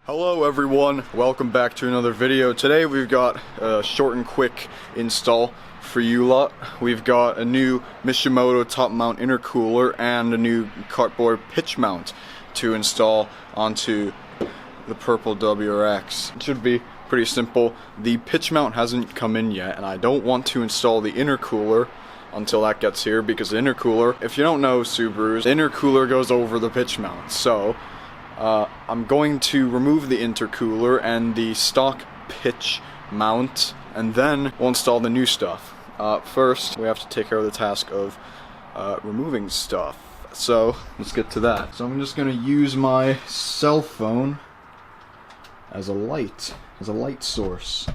Hello everyone, welcome back to another video. Today we've got a short and quick install for you lot. We've got a new Mishimoto top mount intercooler and a new Kartboy pitch mount to install onto the purple WRX. It should be pretty simple. The pitch mount hasn't come in yet and I don't want to install the intercooler until that gets here, because the intercooler, if you don't know Subarus, the intercooler goes over the pitch mount. So I'm going to remove the intercooler and the stock pitch mount, and then we'll install the new stuff. First, we have to take care of the task of removing stuff. So let's get to that. So I'm just going to use my cell phone as a light source.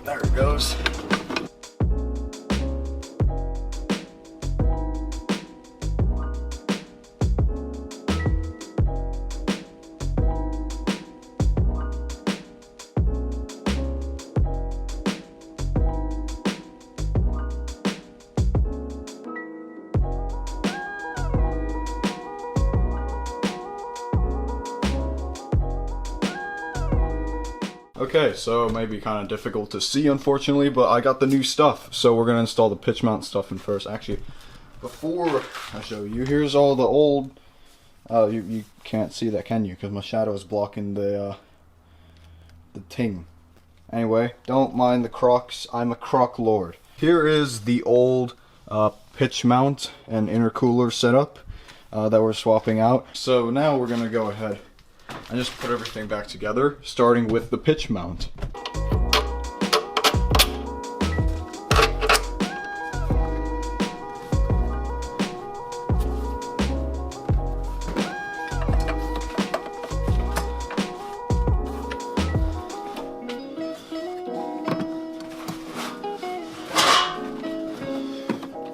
There it goes. Okay, so it may be kind of difficult to see, unfortunately, but I got the new stuff. So we're going to install the pitch mount stuff in first. Actually, before I show you, here's all the old... you can't see that, can you? Because my shadow is blocking the ting. Anyway, don't mind the crocs. I'm a croc lord. Here is the old pitch mount and intercooler setup that we're swapping out. So now we're going to go ahead and just put everything back together, starting with the pitch mount.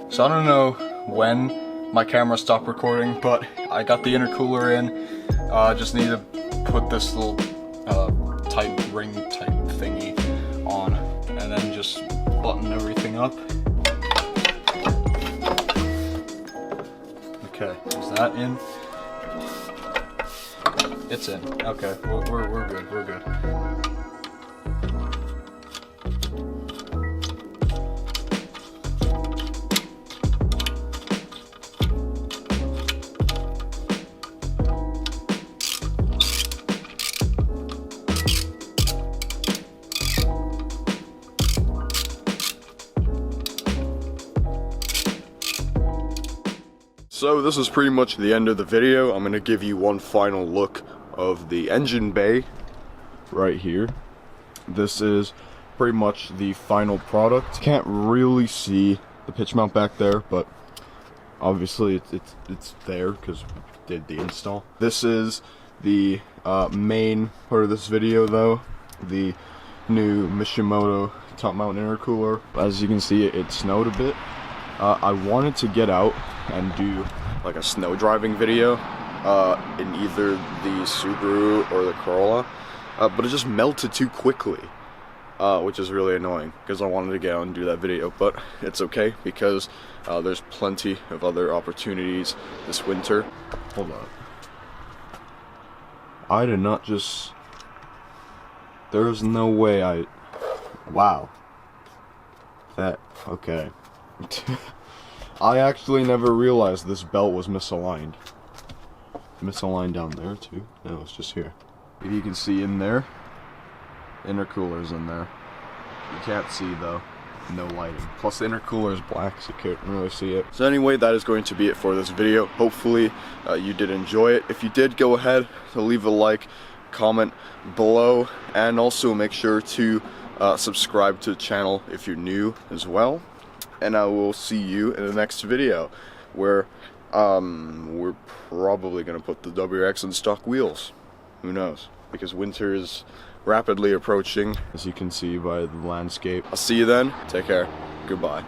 So I don't know when my camera stopped recording, but I got the intercooler in. Just need to put this little tight ring type thingy on, and then just button everything up. Okay, is that in? It's in. Okay, we're good. We're good. So this is pretty much the end of the video. I'm going to give you one final look of the engine bay right here. This is pretty much the final product. Can't really see the pitch mount back there, but obviously it's there because we did the install. This is the main part of this video though, the new Mishimoto top mount intercooler. As you can see, it snowed a bit. I wanted to get out and do like a snow driving video in either the Subaru or the Corolla, but it just melted too quickly, which is really annoying because I wanted to get out and do that video, but it's okay because there's plenty of other opportunities this winter. Hold on. I did not just... There's no way I... Wow. That... Okay. I actually never realized this belt was misaligned. Misaligned down there too? No, it's just here. If you can see in there, intercooler's in there. You can't see though, no lighting. Plus the intercooler is black, so you can't really see it. So anyway, that is going to be it for this video. Hopefully you did enjoy it. If you did, go ahead to leave a like, comment below, and also make sure to subscribe to the channel if you're new as well. And I will see you in the next video, where we're probably gonna put the WRX on stock wheels. Who knows? Because winter is rapidly approaching, as you can see by the landscape. I'll see you then. Take care. Goodbye.